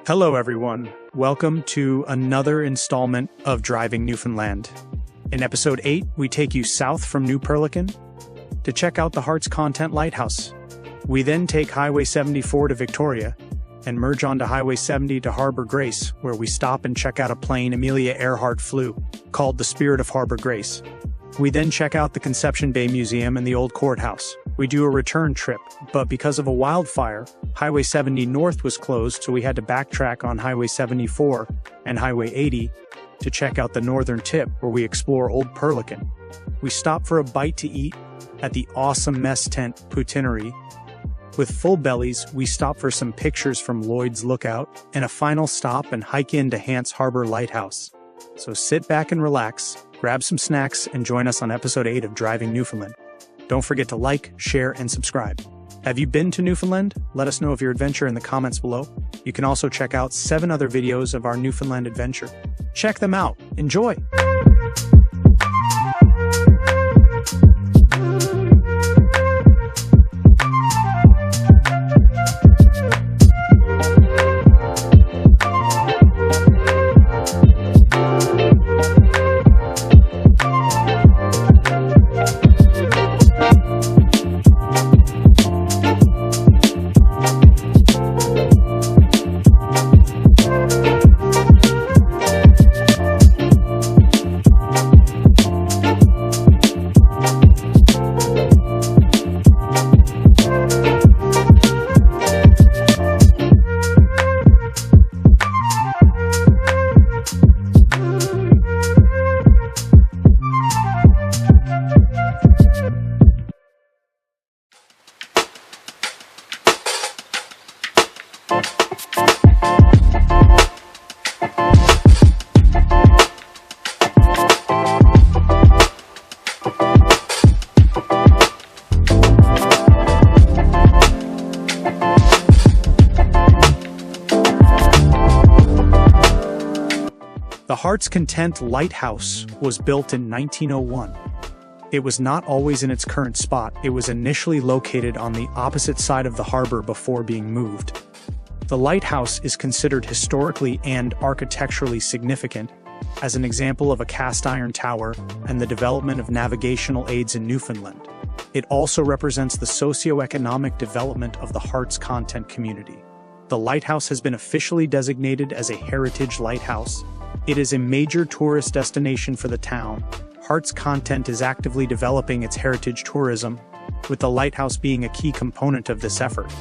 Hello everyone, welcome to another installment of Driving Newfoundland. In episode 8, we take you south from New Perlican to check out the Hart's Content Lighthouse. We then take Highway 74 to Victoria and merge onto Highway 70 to Harbour Grace, where we stop and check out a plane Amelia Earhart flew, called the Spirit of Harbour Grace. We then check out the Conception Bay Museum and the Old Courthouse. We do a return trip, but because of a wildfire, Highway 70 North was closed, so we had to backtrack on Highway 74 and Highway 80 to check out the northern tip where we explore Old Perlican. We stop for a bite to eat at the awesome mess tent Poutinerie. With full bellies, we stop for some pictures from Lloyd's Lookout and a final stop and hike into Hant's Harbour Lighthouse. So sit back and relax, grab some snacks, and join us on episode 8 of Driving Newfoundland. Don't forget to like, share, and subscribe. Have you been to Newfoundland? Let us know of your adventure in the comments below. You can also check out 7 other videos of our Newfoundland adventure. Check them out. Enjoy! The Hart's Content Lighthouse was built in 1901. It was not always in its current spot. It was initially located on the opposite side of the harbor before being moved. The lighthouse is considered historically and architecturally significant as an example of a cast iron tower and the development of navigational aids in Newfoundland. It also represents the socio-economic development of the Hart's Content community. The lighthouse has been officially designated as a heritage lighthouse. It is a major tourist destination for the town. Hart's Content is actively developing its heritage tourism, with the lighthouse being a key component of this effort.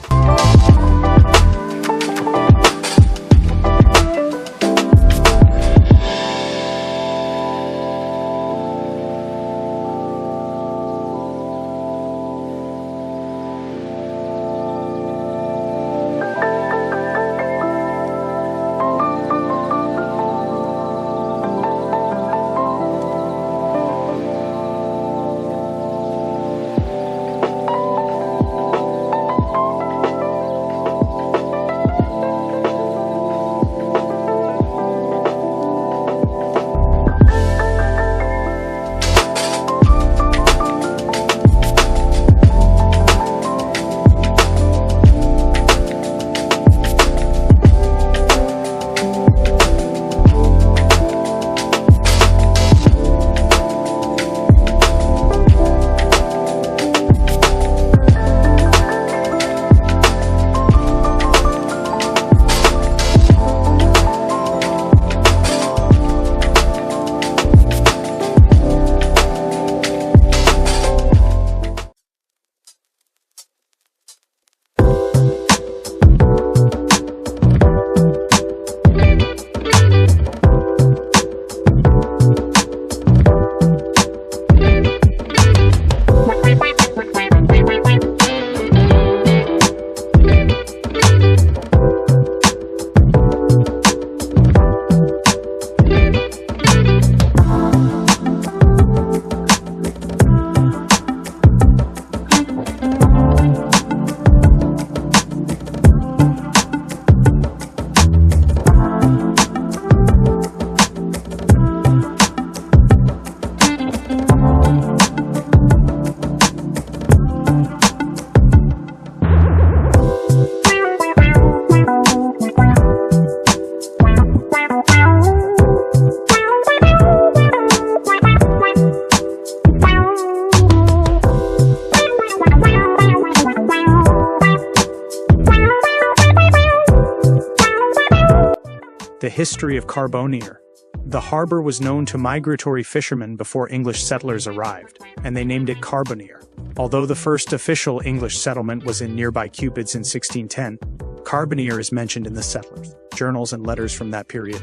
The history of Carbonear. The harbor was known to migratory fishermen before English settlers arrived, and they named it Carbonear. Although the first official English settlement was in nearby Cupids in 1610, Carbonear is mentioned in the settlers' journals and letters from that period.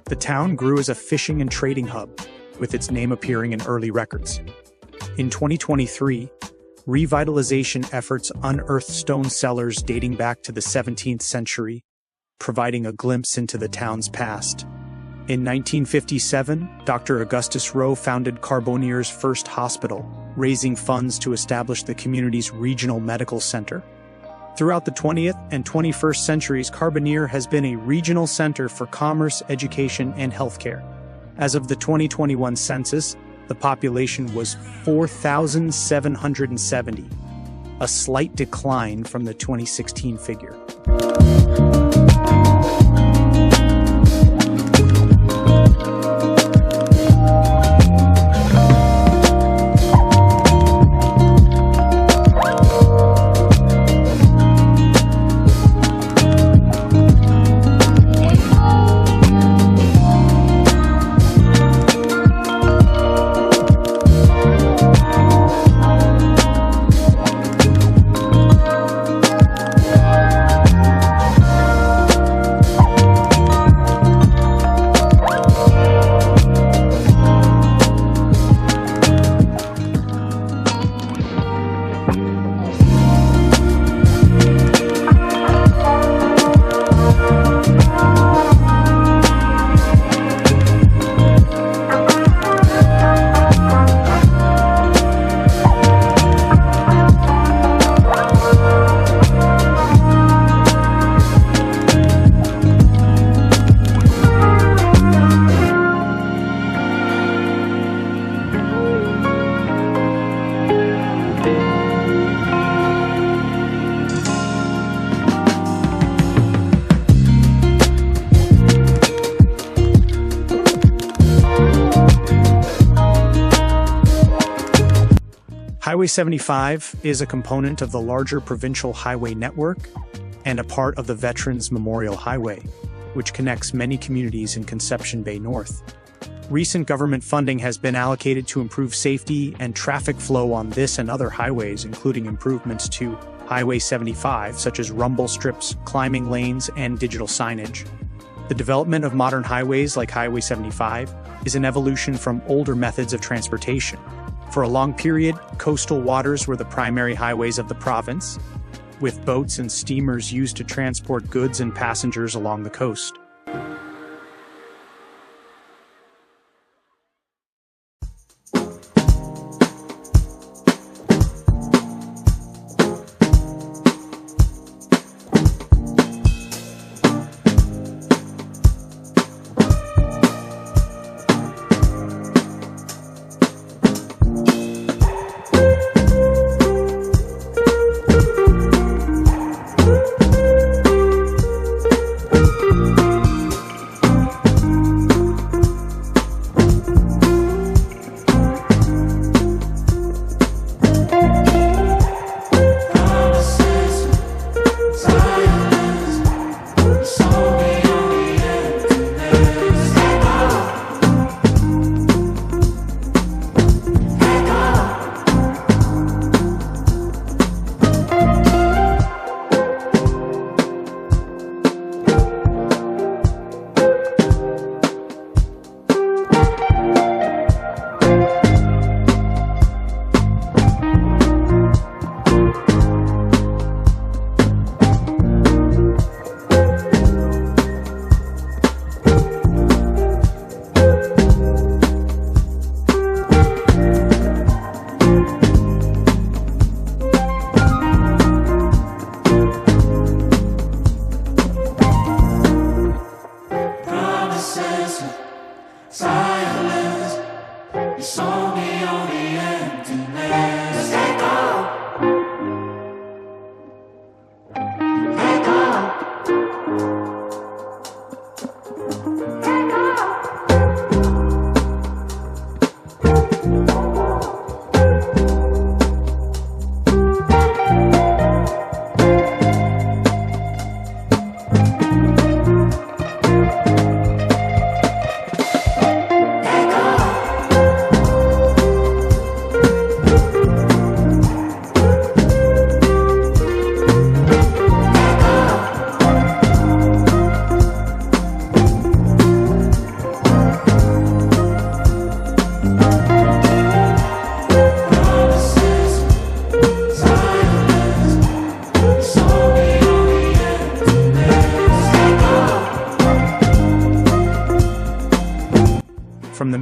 The town grew as a fishing and trading hub, with its name appearing in early records. In 2023, revitalization efforts unearthed stone cellars dating back to the 17th century, providing a glimpse into the town's past. In 1957, Dr. Augustus Rowe founded Carbonear's first hospital, raising funds to establish the community's regional medical center. Throughout the 20th and 21st centuries, Carbonear has been a regional center for commerce, education, and healthcare. As of the 2021 census, the population was 4,770, a slight decline from the 2016 figure. Highway 75 is a component of the larger provincial highway network and a part of the Veterans Memorial Highway, which connects many communities in Conception Bay North. Recent government funding has been allocated to improve safety and traffic flow on this and other highways, including improvements to Highway 75, such as rumble strips, climbing lanes, and digital signage. The development of modern highways like Highway 75 is an evolution from older methods of transportation. For a long period, coastal waters were the primary highways of the province, with boats and steamers used to transport goods and passengers along the coast.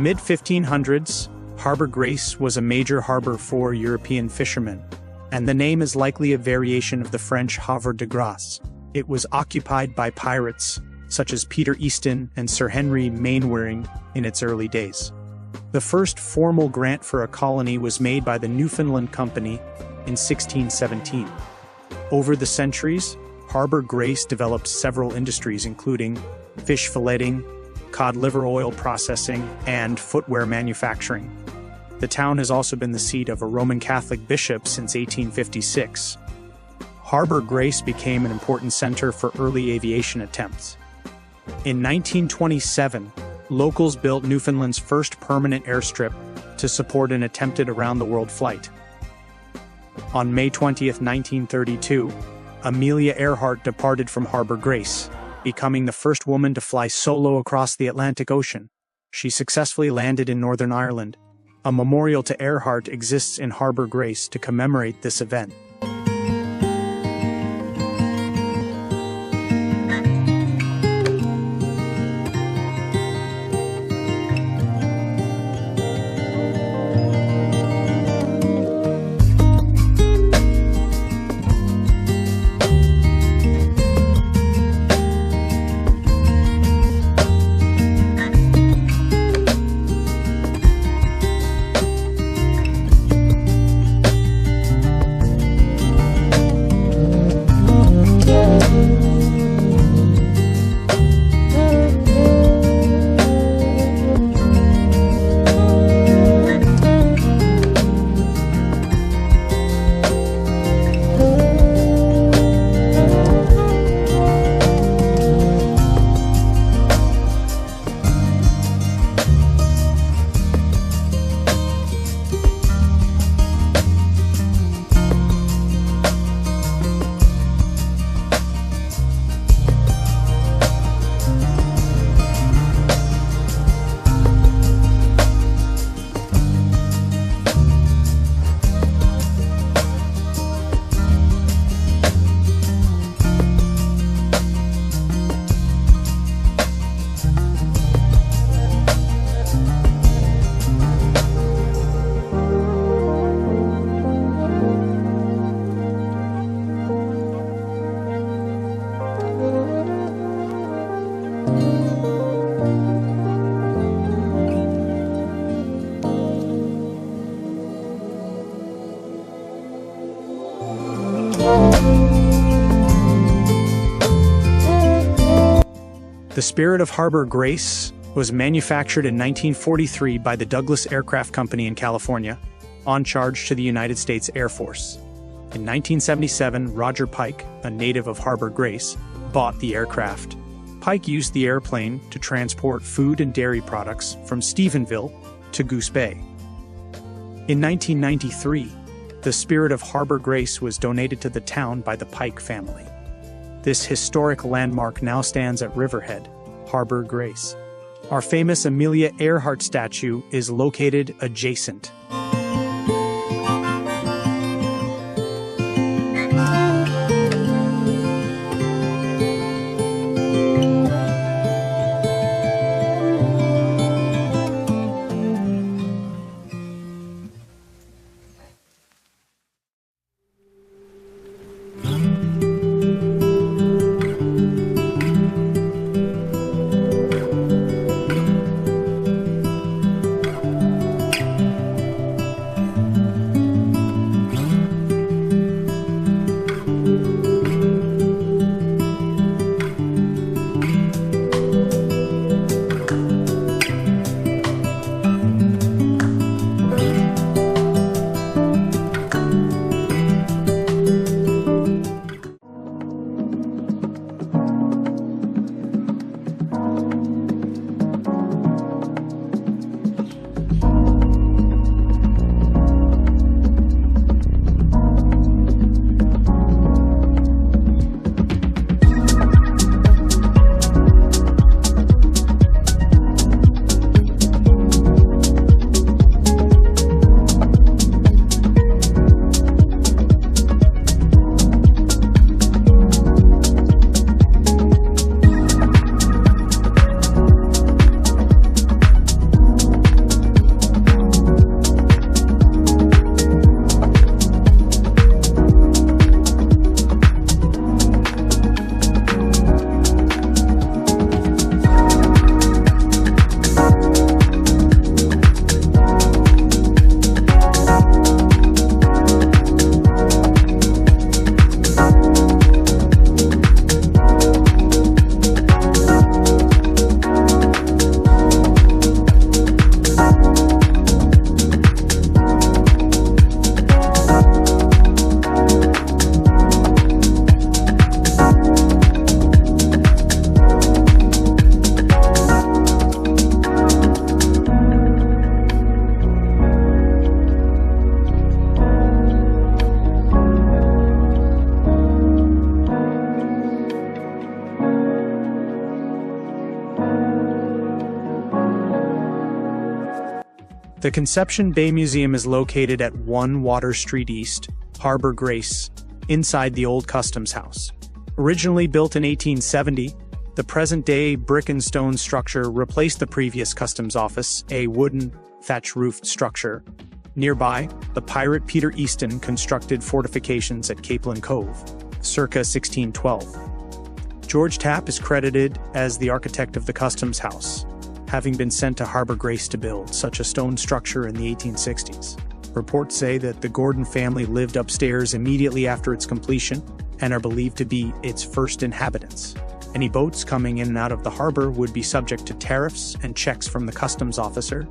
mid-1500s, Harbor Grace was a major harbor for European fishermen, and the name is likely a variation of the French Havre de Grace. It was occupied by pirates, such as Peter Easton and Sir Henry Mainwaring in its early days. The first formal grant for a colony was made by the Newfoundland Company in 1617. Over the centuries, Harbor Grace developed several industries including fish filleting, cod liver oil processing, and footwear manufacturing. The town has also been the seat of a Roman Catholic bishop since 1856. Harbor Grace became an important center for early aviation attempts. In 1927, locals built Newfoundland's first permanent airstrip to support an attempted around-the-world flight. On May 20, 1932, Amelia Earhart departed from Harbor Grace, becoming the first woman to fly solo across the Atlantic Ocean. She successfully landed in Northern Ireland. A memorial to Earhart exists in Harbor Grace to commemorate this event. The Spirit of Harbor Grace was manufactured in 1943 by the Douglas Aircraft Company in California, on charge to the United States Air Force. In 1977, Roger Pike, a native of Harbor Grace, bought the aircraft. Pike used the airplane to transport food and dairy products from Stephenville to Goose Bay. In 1993, the Spirit of Harbor Grace was donated to the town by the Pike family. This historic landmark now stands at Riverhead, Harbor Grace. Our famous Amelia Earhart statue is located adjacent. The Conception Bay Museum is located at 1 Water Street East, Harbor Grace, inside the old Customs House. Originally built in 1870, the present-day brick and stone structure replaced the previous customs office, a wooden, thatch-roofed structure. Nearby, the pirate Peter Easton constructed fortifications at Capeland Cove, circa 1612. George Tapp is credited as the architect of the Customs House, having been sent to Harbor Grace to build such a stone structure in the 1860s. Reports say that the Gordon family lived upstairs immediately after its completion and are believed to be its first inhabitants. Any boats coming in and out of the harbor would be subject to tariffs and checks from the customs officer.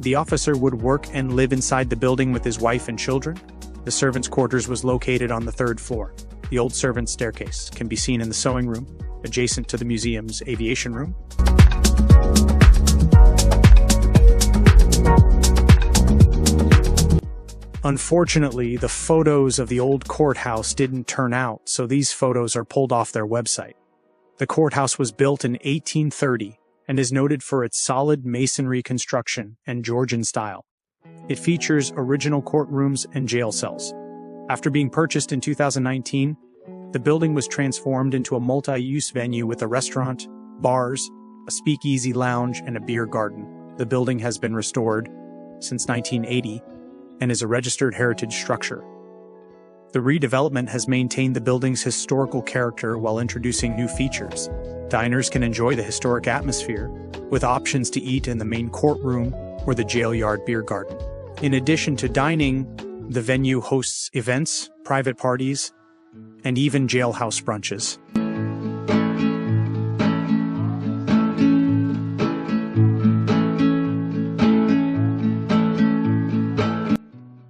The officer would work and live inside the building with his wife and children. The servants' quarters was located on the 3rd floor. The old servants' staircase can be seen in the sewing room, adjacent to the museum's aviation room. Unfortunately, the photos of the old courthouse didn't turn out, so these photos are pulled off their website. The courthouse was built in 1830 and is noted for its solid masonry construction and Georgian style. It features original courtrooms and jail cells. After being purchased in 2019, the building was transformed into a multi-use venue with a restaurant, bars, a speakeasy lounge, and a beer garden. The building has been restored since 1980 and is a registered heritage structure. The redevelopment has maintained the building's historical character while introducing new features. Diners can enjoy the historic atmosphere, with options to eat in the main courtroom or the jail yard beer garden. In addition to dining, the venue hosts events, private parties, and even jailhouse brunches.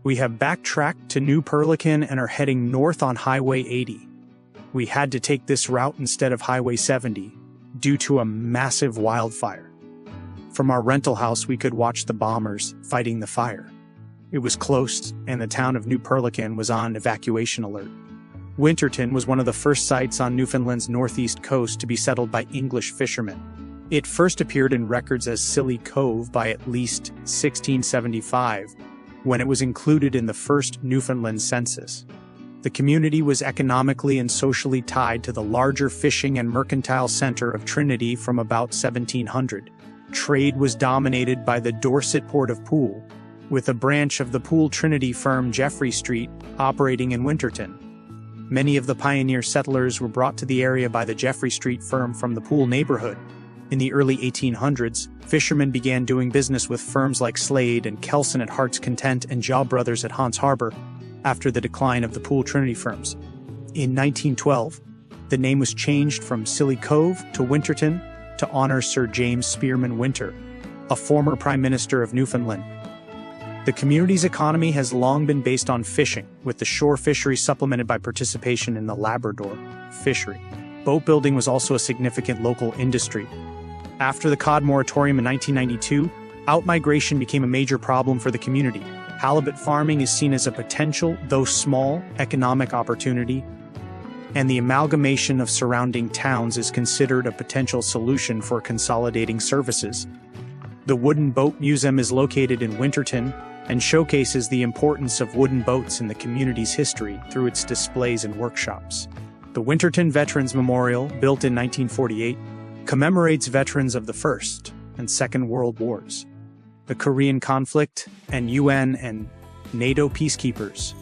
We have backtracked to New Perlican and are heading north on Highway 80. We had to take this route instead of Highway 70 due to a massive wildfire. From our rental house, we could watch the bombers fighting the fire. It was close, and the town of New Perlican was on evacuation alert. Winterton was one of the first sites on Newfoundland's northeast coast to be settled by English fishermen. It first appeared in records as Silly Cove by at least 1675, when it was included in the first Newfoundland census. The community was economically and socially tied to the larger fishing and mercantile center of Trinity from about 1700. Trade was dominated by the Dorset port of Poole, with a branch of the Poole Trinity firm Jeffrey Street operating in Winterton. Many of the pioneer settlers were brought to the area by the Jeffrey Street firm from the Poole neighborhood. In the early 1800s, fishermen began doing business with firms like Slade and Kelson at Heart's Content and Job Brothers at Hant's Harbor after the decline of the Poole Trinity firms. In 1912, the name was changed from Silly Cove to Winterton to honor Sir James Spearman Winter, a former Prime Minister of Newfoundland. The community's economy has long been based on fishing, with the shore fishery supplemented by participation in the Labrador fishery. Boat building was also a significant local industry. After the cod moratorium in 1992, outmigration became a major problem for the community. Halibut farming is seen as a potential, though small, economic opportunity, and the amalgamation of surrounding towns is considered a potential solution for consolidating services. The Wooden Boat Museum is located in Winterton and showcases the importance of wooden boats in the community's history through its displays and workshops. The Winterton Veterans Memorial, built in 1948, commemorates veterans of the First and Second World Wars, the Korean conflict, and UN and NATO peacekeepers.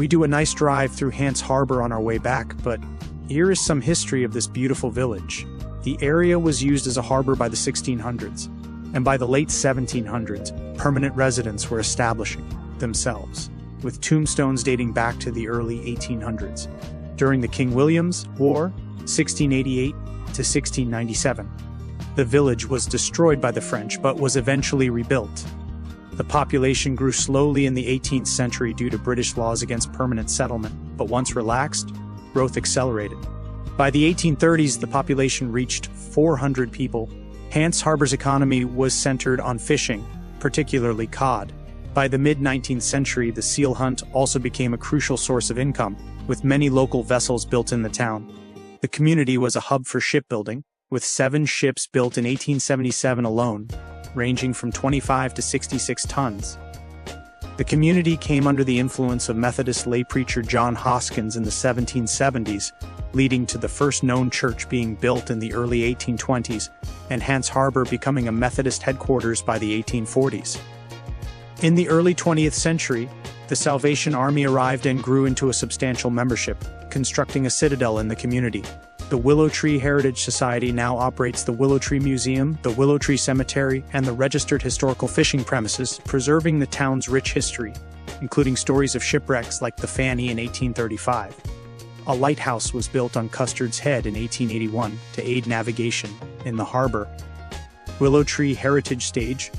We do a nice drive through Hant's Harbor on our way back, but here is some history of this beautiful village. The area was used as a harbor by the 1600s, and by the late 1700s, permanent residents were establishing themselves, with tombstones dating back to the early 1800s. During the King William's War, 1688 to 1697, the village was destroyed by the French but was eventually rebuilt. The population grew slowly in the 18th century due to British laws against permanent settlement, but once relaxed, growth accelerated. By the 1830s, the population reached 400 people. Hant's Harbor's economy was centered on fishing, particularly cod. By the mid-19th century, the seal hunt also became a crucial source of income, with many local vessels built in the town. The community was a hub for shipbuilding, with 7 ships built in 1877 alone, ranging from 25 to 66 tons. The community came under the influence of Methodist lay preacher John Hoskins in the 1770s, leading to the first known church being built in the early 1820s, and Hant's Harbor becoming a Methodist headquarters by the 1840s. In the early 20th century, the Salvation Army arrived and grew into a substantial membership, constructing a citadel in the community. The Willow Tree Heritage Society now operates the Willow Tree Museum, the Willow Tree Cemetery, and the registered historical fishing premises, preserving the town's rich history, including stories of shipwrecks like the Fanny in 1835. A lighthouse was built on Custard's Head in 1881 to aid navigation in the harbor. Willow Tree Heritage Stage,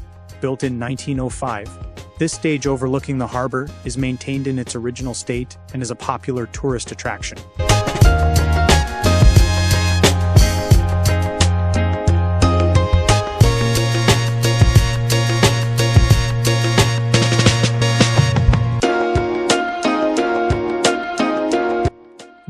built in 1905. This stage overlooking the harbor is maintained in its original state and is a popular tourist attraction.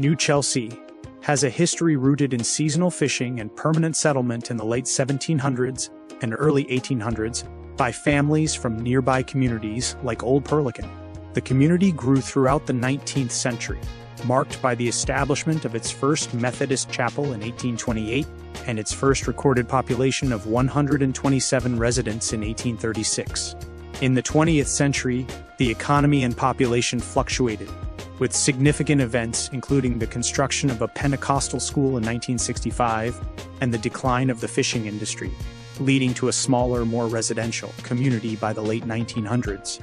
New Chelsea has a history rooted in seasonal fishing and permanent settlement in the late 1700s and early 1800s by families from nearby communities like Old Perlican. The community grew throughout the 19th century, marked by the establishment of its first Methodist chapel in 1828 and its first recorded population of 127 residents in 1836. In the 20th century, the economy and population fluctuated, with significant events including the construction of a Pentecostal school in 1965 and the decline of the fishing industry, leading to a smaller, more residential community by the late 1900s.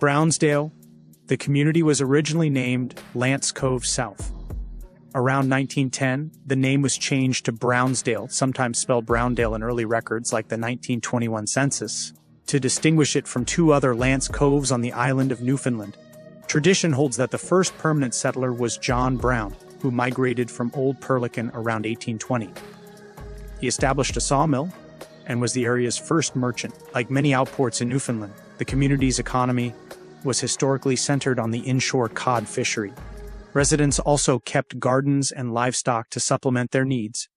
Brownsdale, the community was originally named Lance Cove South. Around 1910, the name was changed to Brownsdale, sometimes spelled Browndale in early records like the 1921 census, to distinguish it from two other Lance Coves on the island of Newfoundland. Tradition holds that the first permanent settler was John Brown, who migrated from Old Perlican around 1820. He established a sawmill and was the area's first merchant. Like many outports in Newfoundland, the community's economy was historically centered on the inshore cod fishery. Residents also kept gardens and livestock to supplement their needs.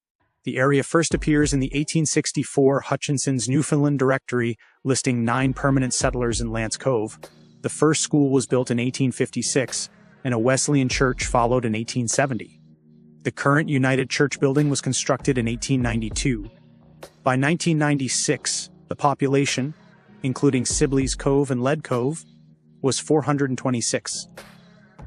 The area first appears in the 1864 Hutchinson's Newfoundland Directory, listing 9 permanent settlers in Lance Cove. The first school was built in 1856, and a Wesleyan church followed in 1870. The current United Church building was constructed in 1892. By 1996, the population, including Sibley's Cove and Lead Cove, was 426.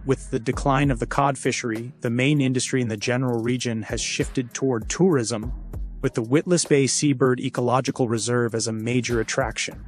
With the decline of the cod fishery, the main industry in the general region has shifted toward tourism, with the Witless Bay Seabird Ecological Reserve as a major attraction.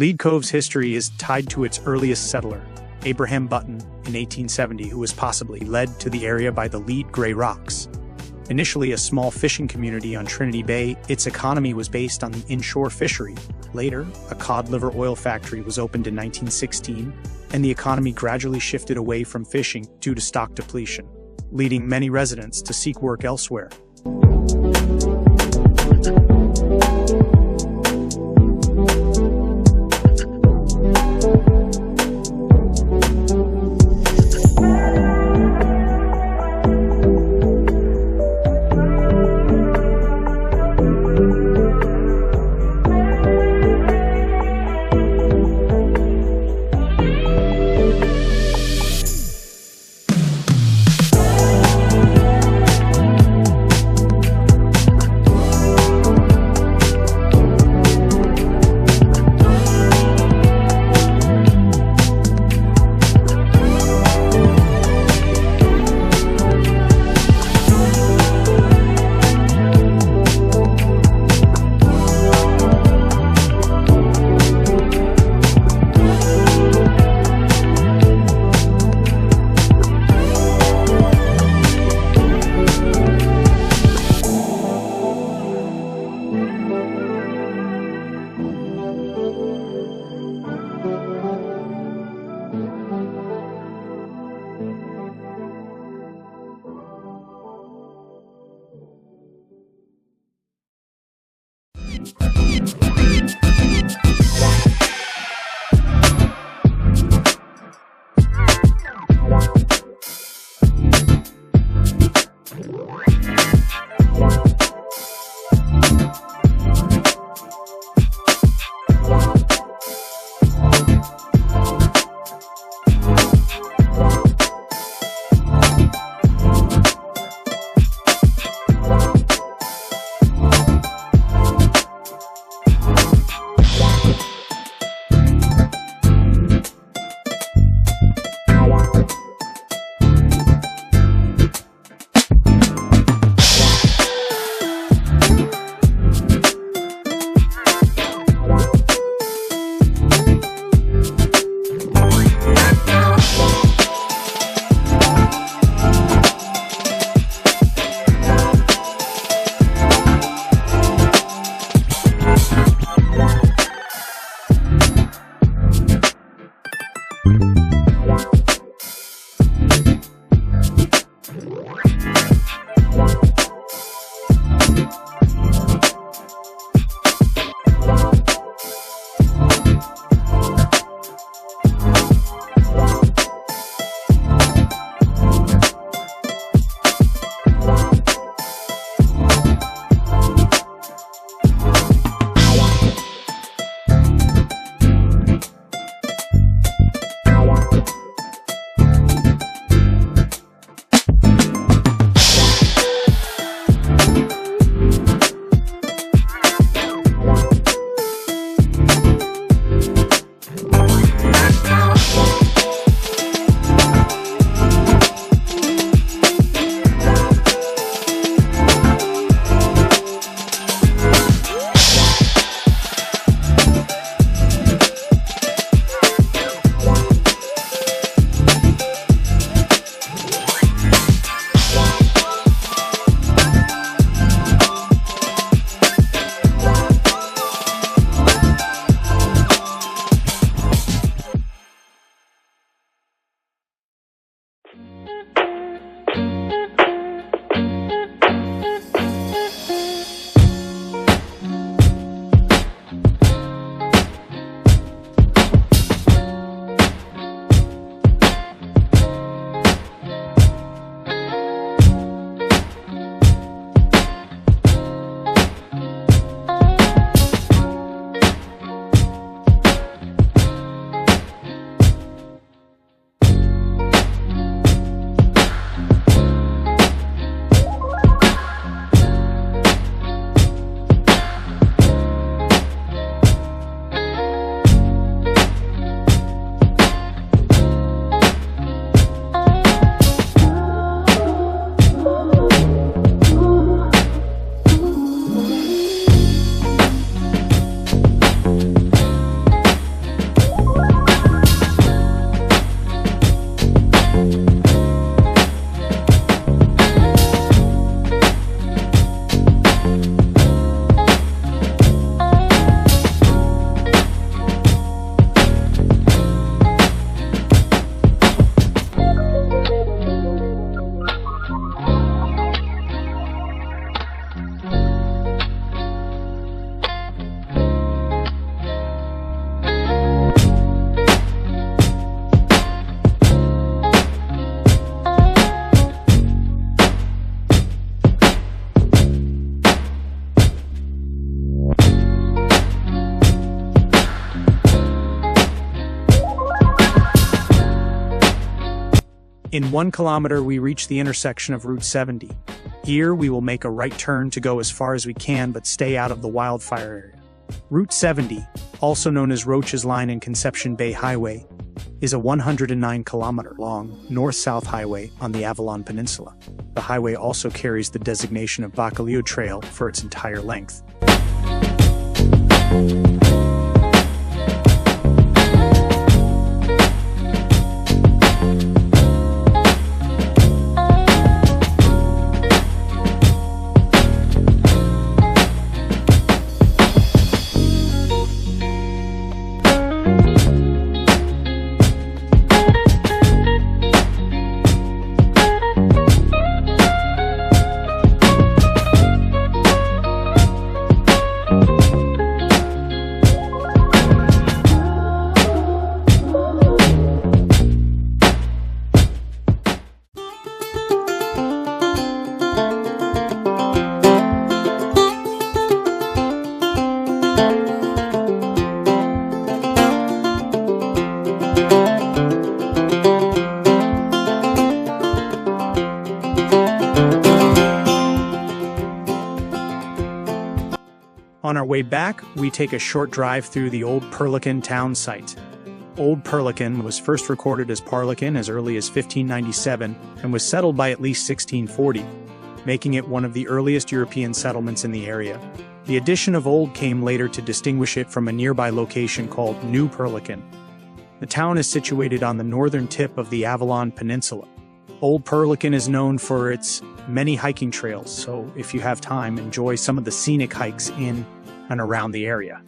Lead Cove's history is tied to its earliest settler, Abraham Button, in 1870, who was possibly led to the area by the Lead Grey Rocks. Initially a small fishing community on Trinity Bay, its economy was based on the inshore fishery. Later, a cod liver oil factory was opened in 1916, and the economy gradually shifted away from fishing due to stock depletion, leading many residents to seek work elsewhere. In 1 kilometer, we reach the intersection of Route 70. Here, we will make a right turn to go as far as we can but stay out of the wildfire area. Route 70, also known as Roach's Line and Conception Bay Highway, is a 109-kilometer-long north-south highway on the Avalon Peninsula. The highway also carries the designation of Bacalhau Trail for its entire length. On our way back, we take a short drive through the Old Perlican town site. Old Perlican was first recorded as Parlican as early as 1597 and was settled by at least 1640, making it one of the earliest European settlements in the area. The addition of Old came later to distinguish it from a nearby location called New Perlican. The town is situated on the northern tip of the Avalon Peninsula. Old Perlican is known for its many hiking trails, so if you have time, enjoy some of the scenic hikes in and around the area.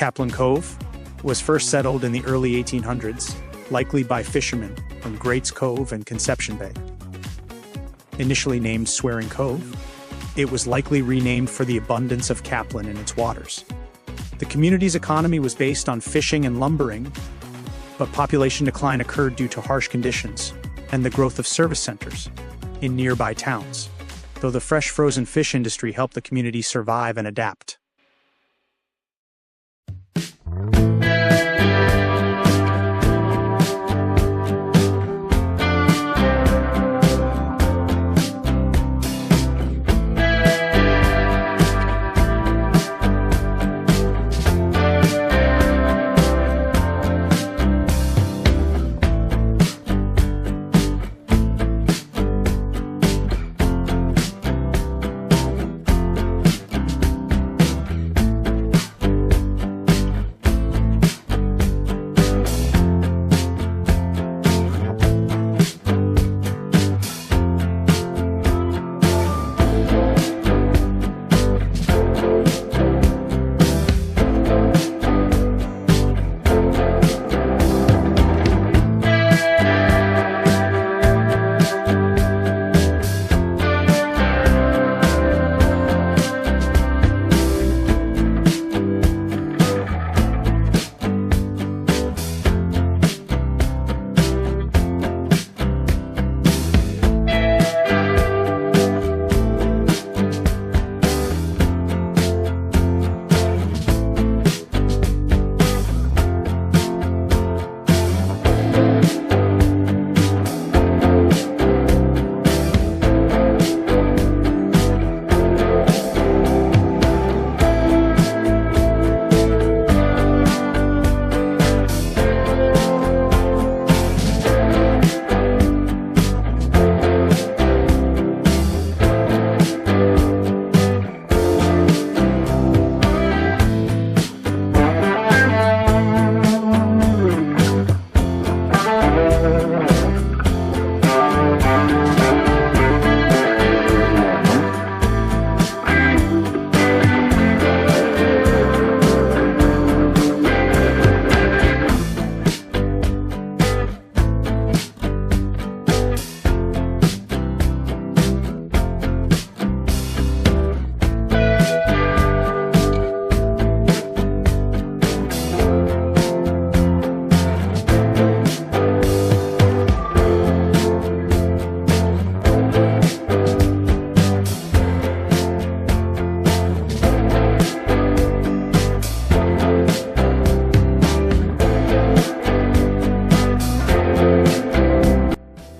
Caplan Cove was first settled in the early 1800s, likely by fishermen from Greats Cove and Conception Bay. Initially named Swearing Cove, it was likely renamed for the abundance of caplan in its waters. The community's economy was based on fishing and lumbering, but population decline occurred due to harsh conditions and the growth of service centers in nearby towns, though the fresh frozen fish industry helped the community survive and adapt.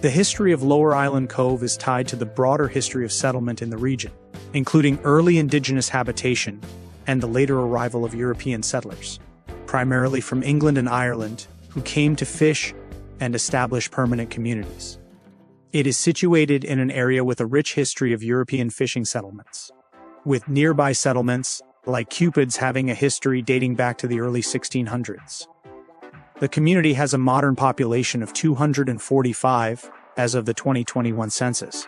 The history of Lower Island Cove is tied to the broader history of settlement in the region, including early indigenous habitation and the later arrival of European settlers, primarily from England and Ireland, who came to fish and establish permanent communities. It is situated in an area with a rich history of European fishing settlements, with nearby settlements like Cupid's having a history dating back to the early 1600s. The community has a modern population of 245 as of the 2021 census.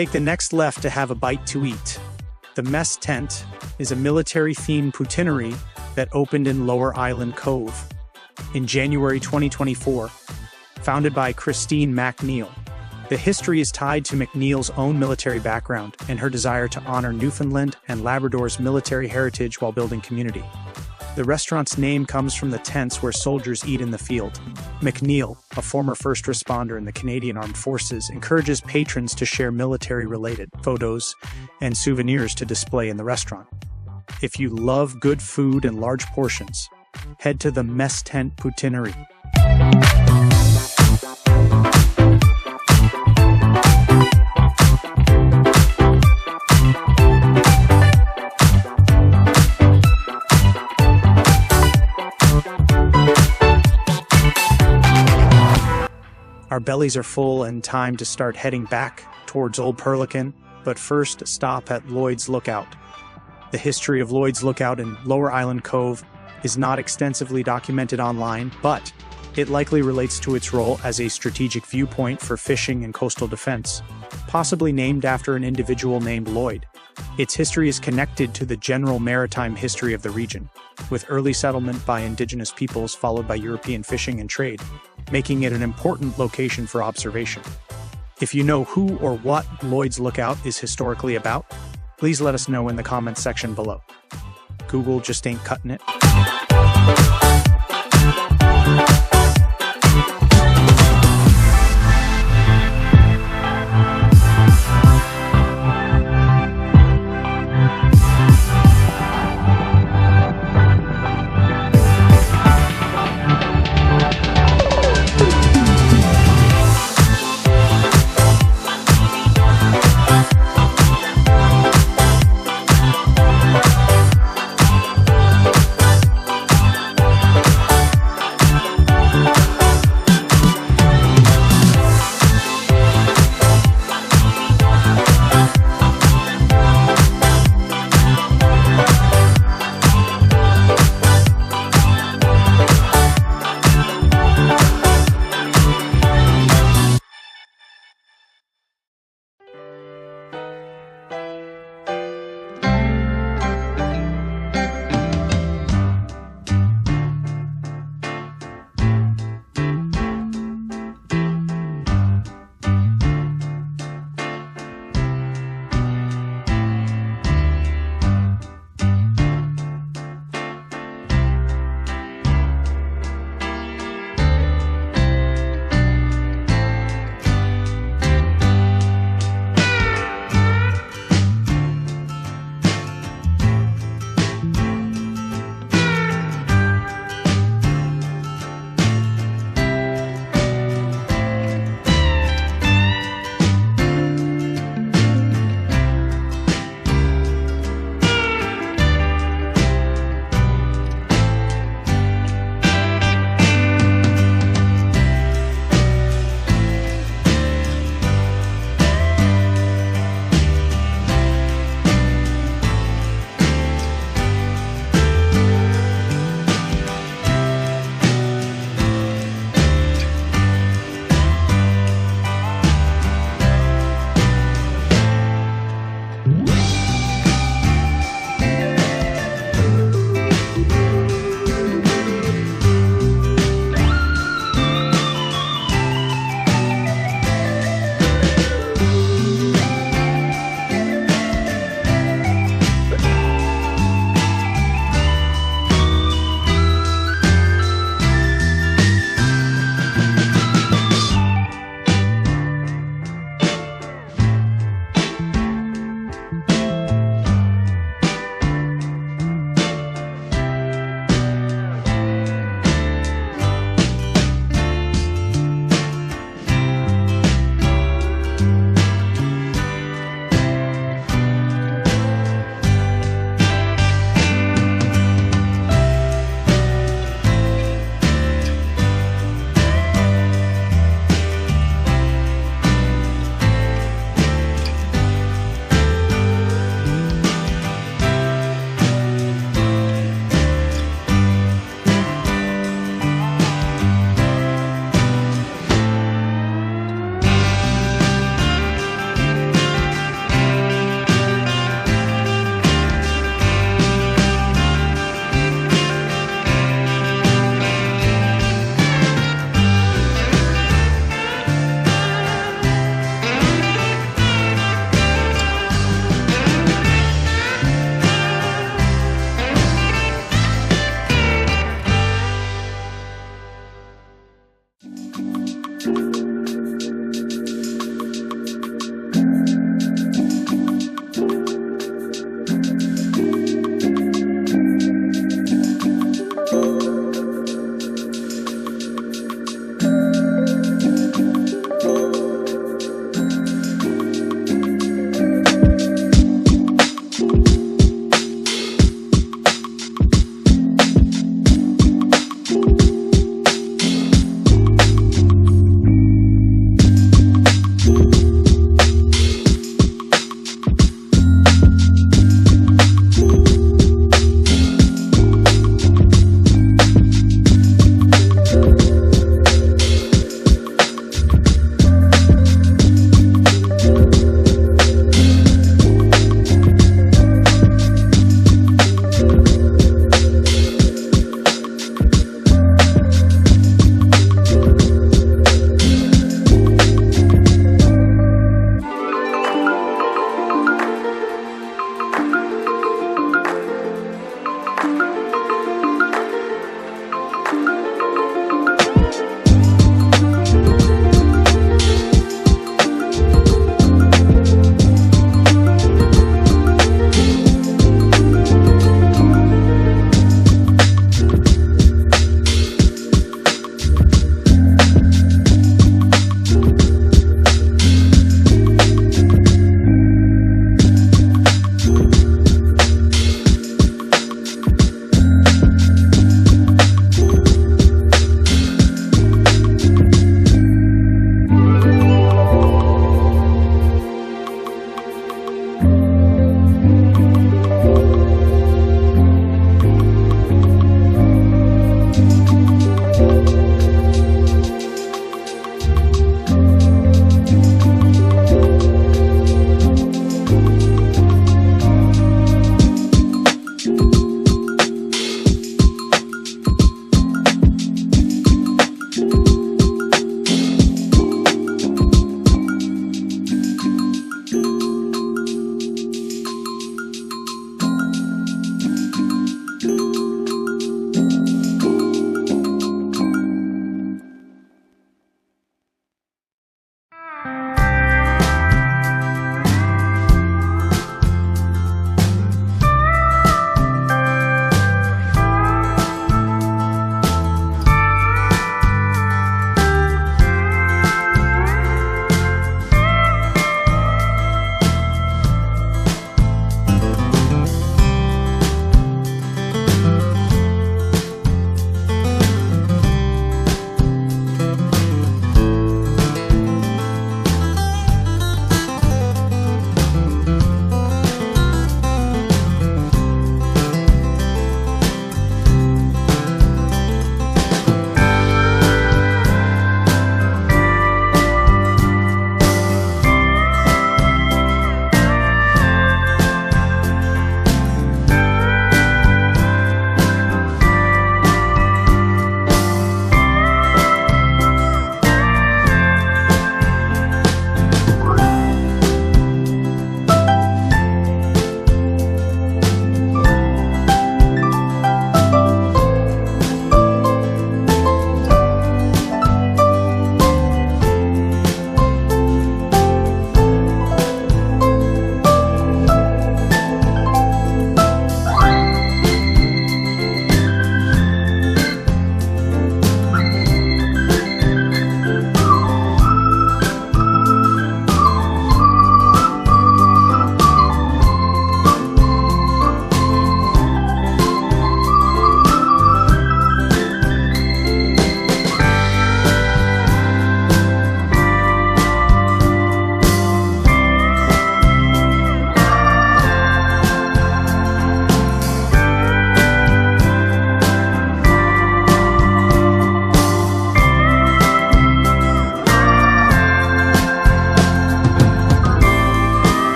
Take the next left to have a bite to eat. The Mess Tent is a military-themed poutinerie that opened in Lower Island Cove in January 2024, founded by Christine McNeil. The history is tied to McNeil's own military background and her desire to honor Newfoundland and Labrador's military heritage while building community. The restaurant's name comes from the tents where soldiers eat in the field. McNeil, a former first responder in the Canadian Armed Forces, encourages patrons to share military-related photos and souvenirs to display in the restaurant. If you love good food and large portions, head to the Mess Tent Poutinerie. Our bellies are full and time to start heading back towards Old Perlican, but first stop at Lloyd's Lookout. The history of Lloyd's Lookout in Lower Island Cove is not extensively documented online, but it likely relates to its role as a strategic viewpoint for fishing and coastal defense, possibly named after an individual named Lloyd. Its history is connected to the general maritime history of the region, with early settlement by indigenous peoples followed by European fishing and trade, making it an important location for observation. If you know who or what Lloyd's Lookout is historically about, please let us know in the comments section below. Google just ain't cutting it.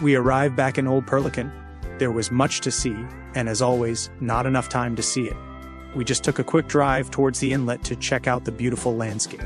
We arrived back in Old Perlican. There was much to see, and as always, not enough time to see it. We just took a quick drive towards the inlet to check out the beautiful landscape.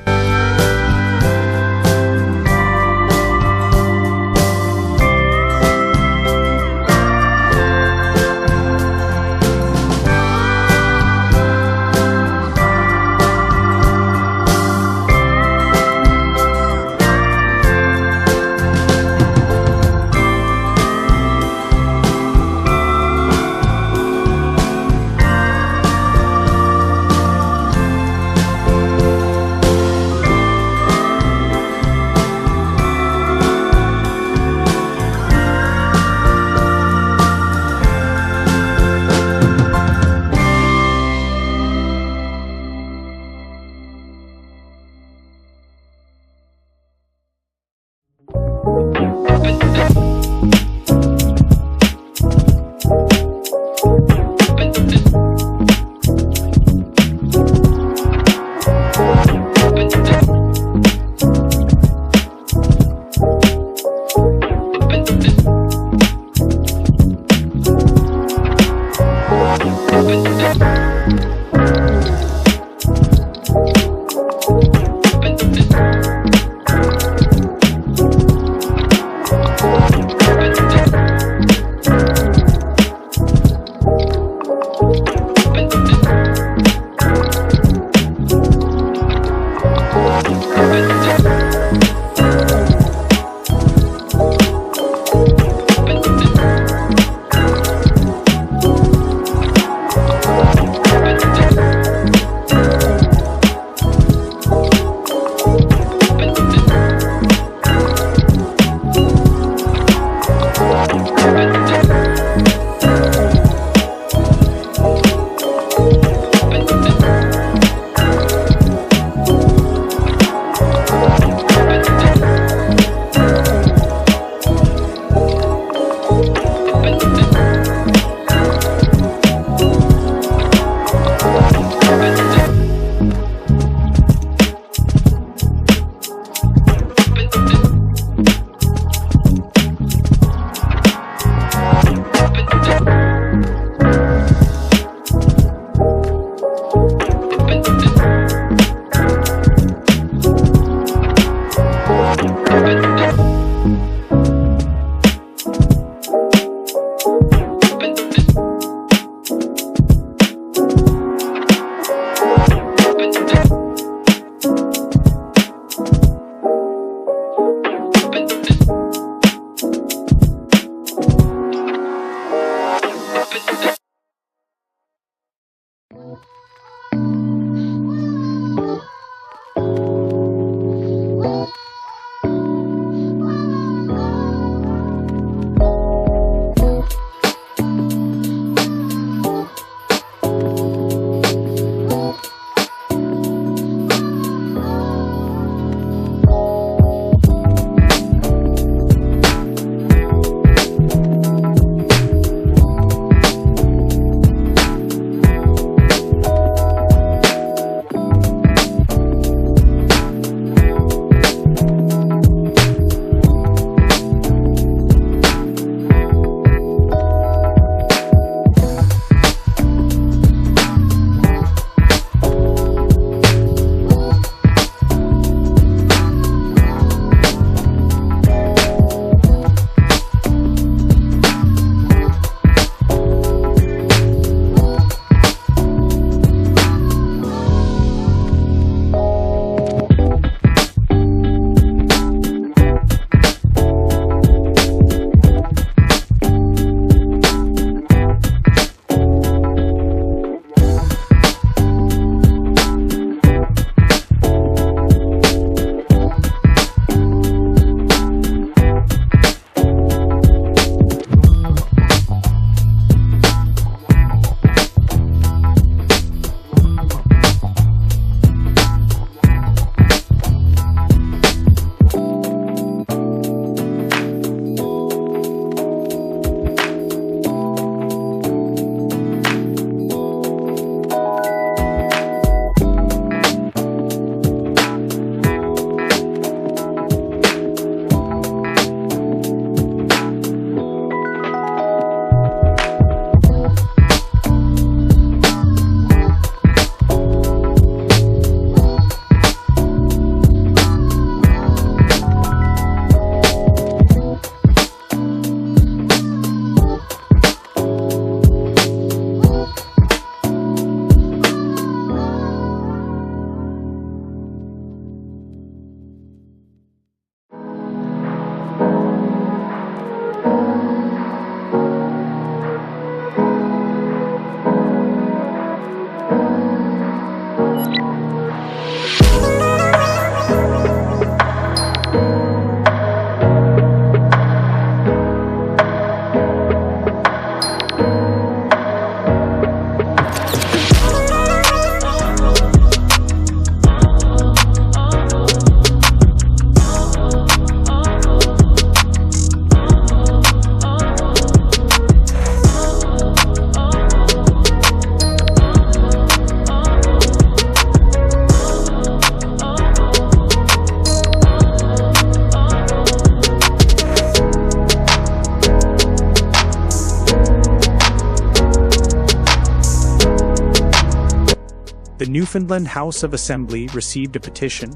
Newfoundland House of Assembly received a petition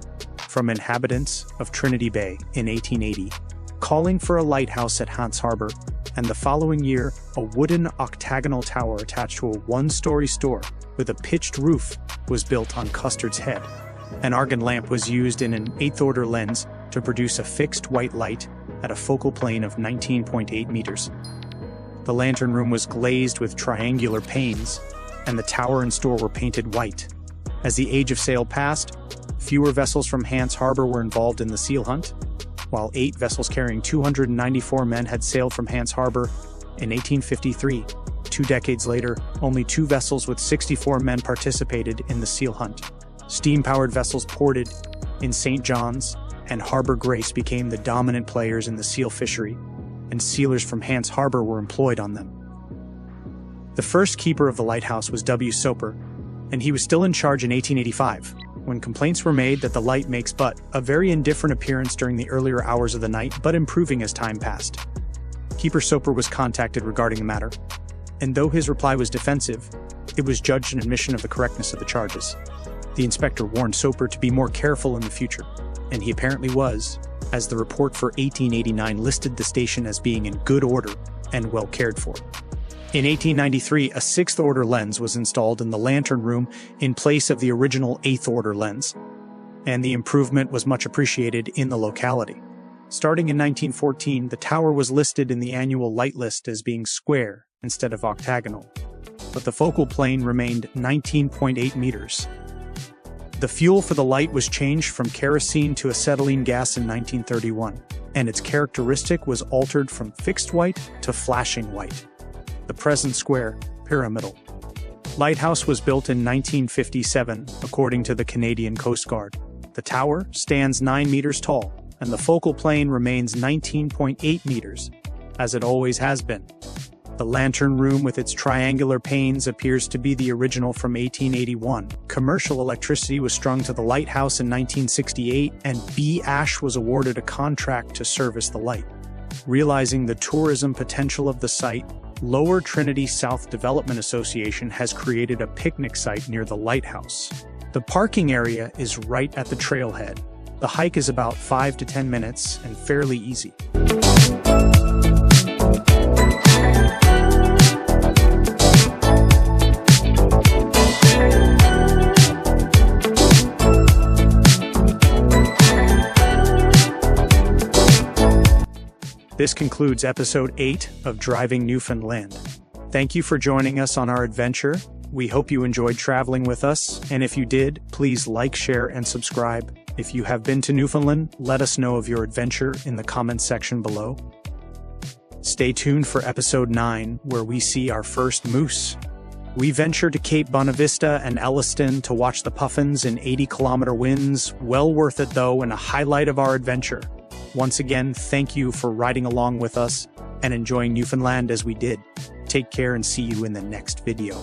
from inhabitants of Trinity Bay in 1880, calling for a lighthouse at Hant's Harbor, and the following year, a wooden octagonal tower attached to a one-story store with a pitched roof was built on Custard's Head. An argon lamp was used in an 8th-order lens to produce a fixed white light at a focal plane of 19.8 meters. The lantern room was glazed with triangular panes, and the tower and store were painted white. As the age of sail passed, fewer vessels from Hant's Harbor were involved in the seal hunt, while 8 vessels carrying 294 men had sailed from Hant's Harbor in 1853. 2 decades later, only 2 vessels with 64 men participated in the seal hunt. Steam-powered vessels ported in St. John's and Harbor Grace became the dominant players in the seal fishery, and sealers from Hant's Harbor were employed on them. The first keeper of the lighthouse was W. Soper, and he was still in charge in 1885, when complaints were made that the light makes but a very indifferent appearance during the earlier hours of the night, but improving as time passed. Keeper Soper was contacted regarding the matter, and though his reply was defensive, it was judged an admission of the correctness of the charges. The inspector warned Soper to be more careful in the future, and he apparently was, as the report for 1889 listed the station as being in good order and well cared for. In 1893, a 6th-order lens was installed in the lantern room in place of the original 8th-order lens, and the improvement was much appreciated in the locality. Starting in 1914, the tower was listed in the annual light list as being square instead of octagonal, but the focal plane remained 19.8 meters. The fuel for the light was changed from kerosene to acetylene gas in 1931, and its characteristic was altered from fixed white to flashing white. The present square, pyramidal lighthouse was built in 1957, according to the Canadian Coast Guard. The tower stands 9 meters tall, and the focal plane remains 19.8 meters, as it always has been. The lantern room with its triangular panes appears to be the original from 1881. Commercial electricity was strung to the lighthouse in 1968, and B. Ash was awarded a contract to service the light. Realizing the tourism potential of the site, Lower Trinity South Development Association has created a picnic site near the lighthouse. The parking area is right at the trailhead. The hike is about 5 to 10 minutes and fairly easy. This concludes episode 8 of Driving Newfoundland. Thank you for joining us on our adventure. We hope you enjoyed traveling with us, and if you did, please like, share, and subscribe. If you have been to Newfoundland, let us know of your adventure in the comments section below. Stay tuned for episode 9, where we see our first moose. We venture to Cape Bonavista and Elliston to watch the puffins in 80-kilometer winds. Well worth it though, and a highlight of our adventure. Once again, thank you for riding along with us and enjoying Newfoundland as we did. Take care and see you in the next video.